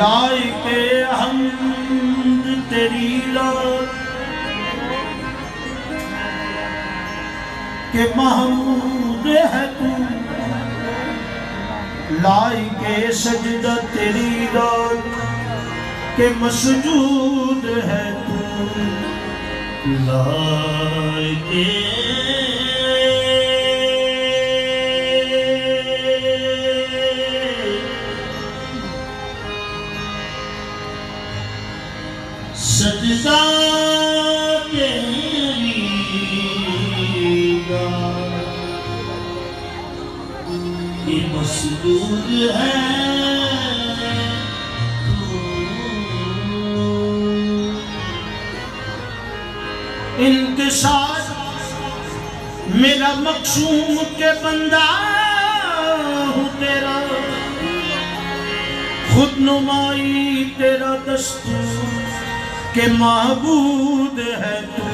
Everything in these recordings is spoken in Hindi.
लाइके हमद तेरी लाल के महमूद है तू, लाइके सजदा तेरी लाल के मसजूद है तू, लाइके सजदा तेरी ये मसजूद है इनके साथ मेरा मकसूम के बंदा हूँ तेरा, खुद नुमाई तेरा दस्तूर के महबूद है तू,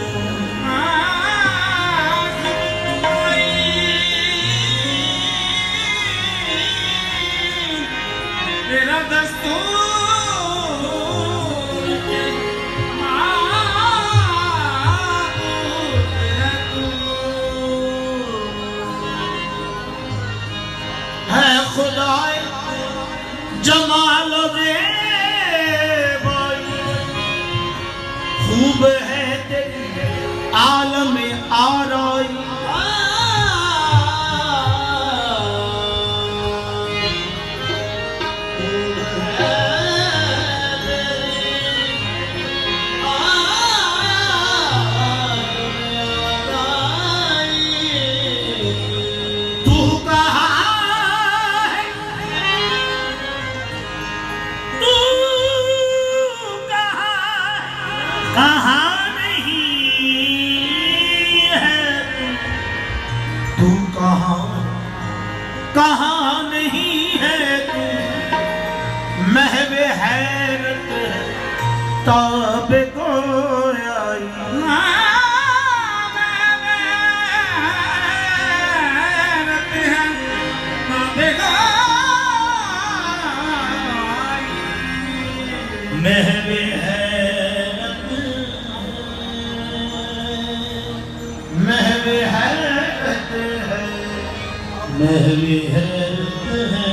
तेरा दस्तूर के महबूद है तू, है खुदाए जमाल दे खूब है तेरी आलम आराई, तू कहाँ है, तू कहाँ नहीं है, तू कहाँ नहीं है तू, महवे हैरत ताबे को आई, महवे हैरत महवे हैरत है, महवे हैरत है,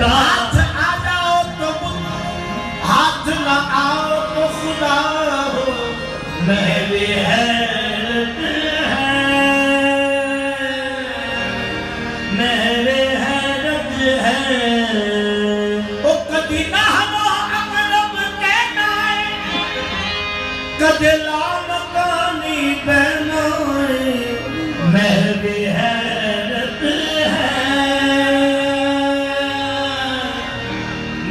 हाथ आ जाओ तो हाथ ना आओ तो खुदा हो, महवे हैरत है, महवे हैरत है, ओ कदी ना हो अमलब कहना है, कदे लाम कानी पहनाए, महवे हैरत है,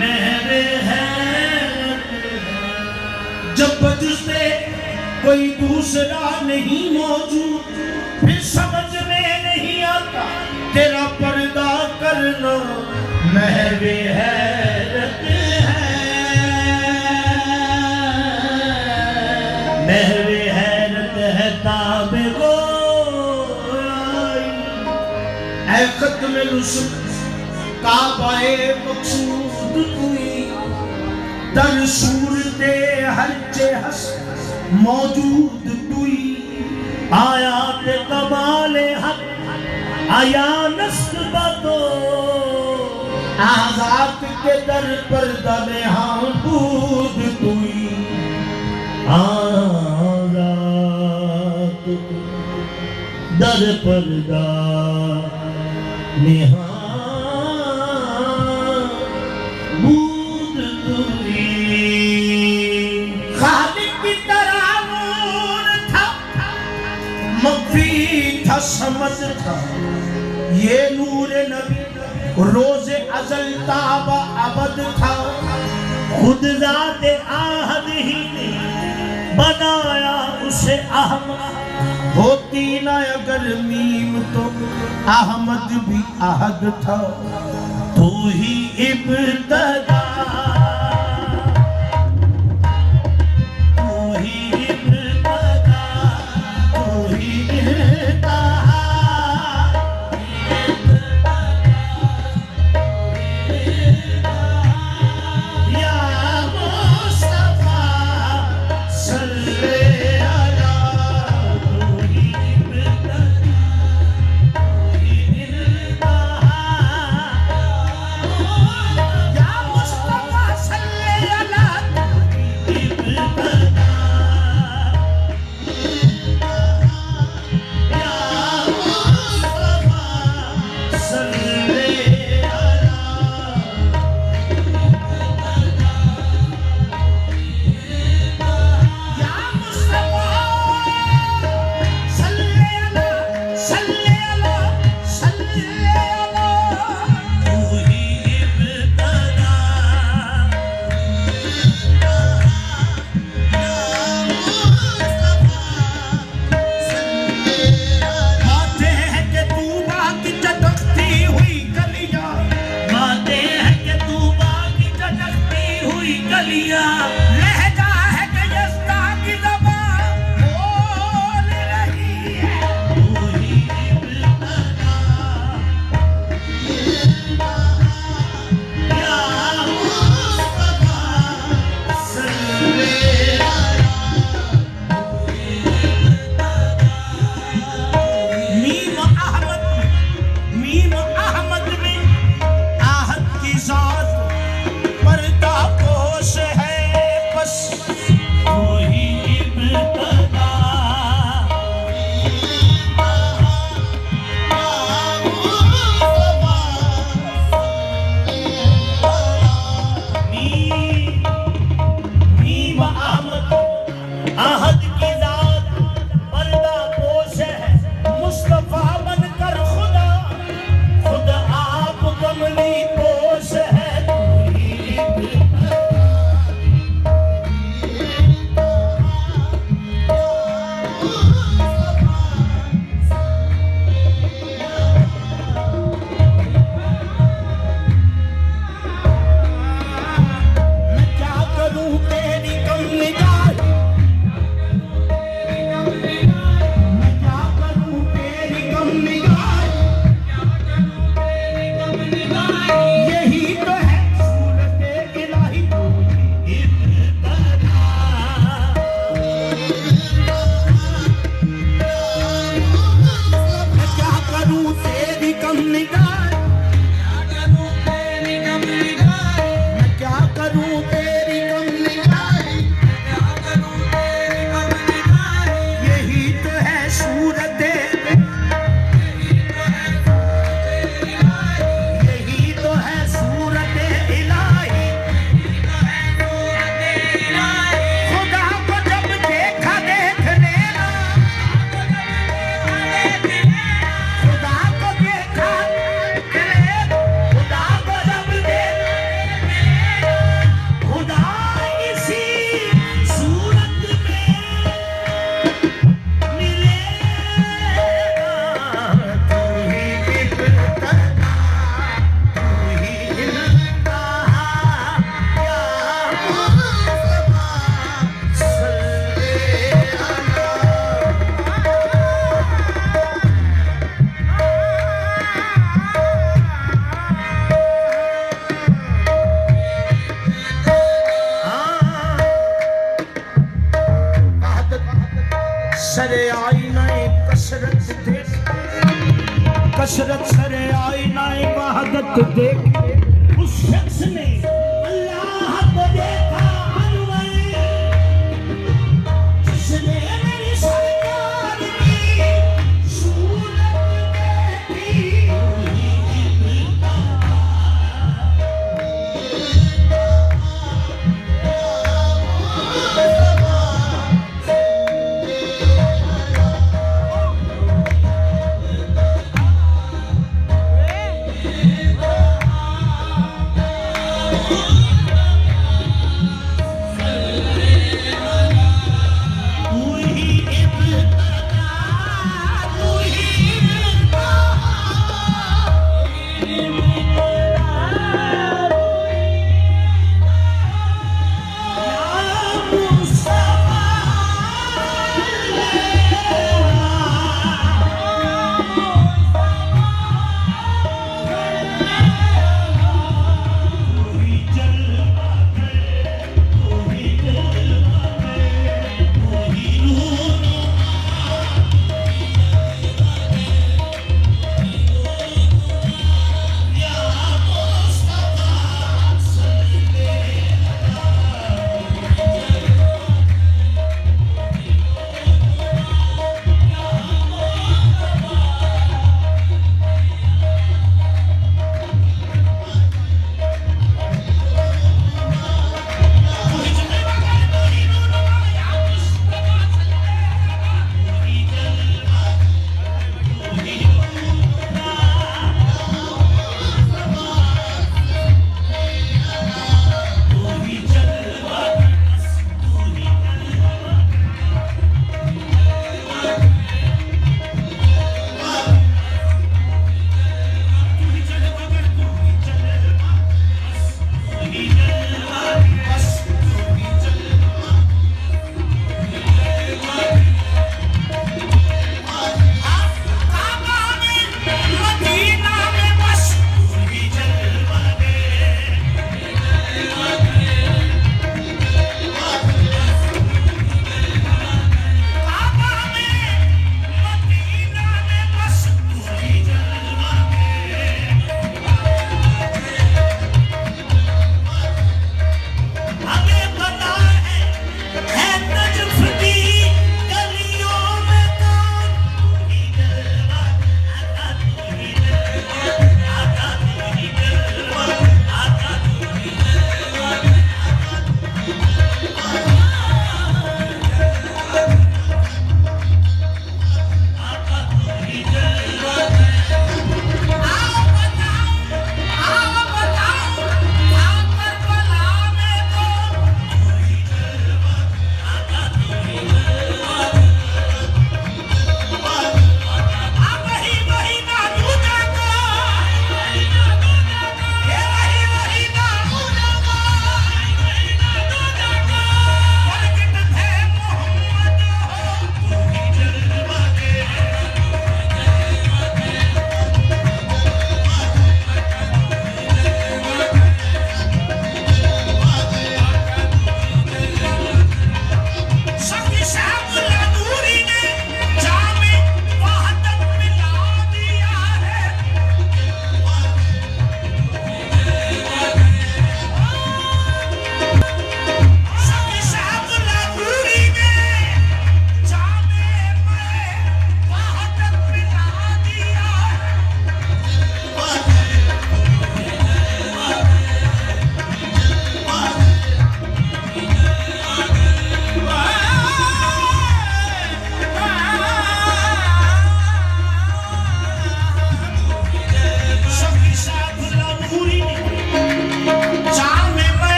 महवे हैरत है, जब बजते कोई दूसरा नहीं मौजूद, फिर समझ में नहीं आता तेरा पर्दा करना, महवे हैरत है, महवे हैरत है ताबे को आई, ऐ खत्म रुसूल काबाए मकसूद तुई, दर सूरते हर हस मौजूद तुई, आयात कमाले हक आया नस्ब तो, आजाद के दर पर दमे हाबूद तुई, आजाद दर पर दमे बूद तुई, खालिक की तरह समद था, ये नूर नबी रोज़े अज़ल ताब अबद था। खुद ज़ात आहद ही ने बनाया उसे अहमद, होती ना अगर मीम तो अहमद भी अहद था। तू ही इब्तदा, सरे आईना कसरत देख, कसरत सरे आईना वहादत देख। उस शख्स ने अल्लाह को देखा अनवर, जिसने मेरी सरकार की सूरत देखी।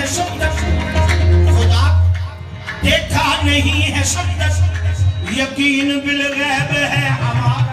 है शब्द, खुदा देखा नहीं है शब्द, यकीन बिल गैब है हमारा।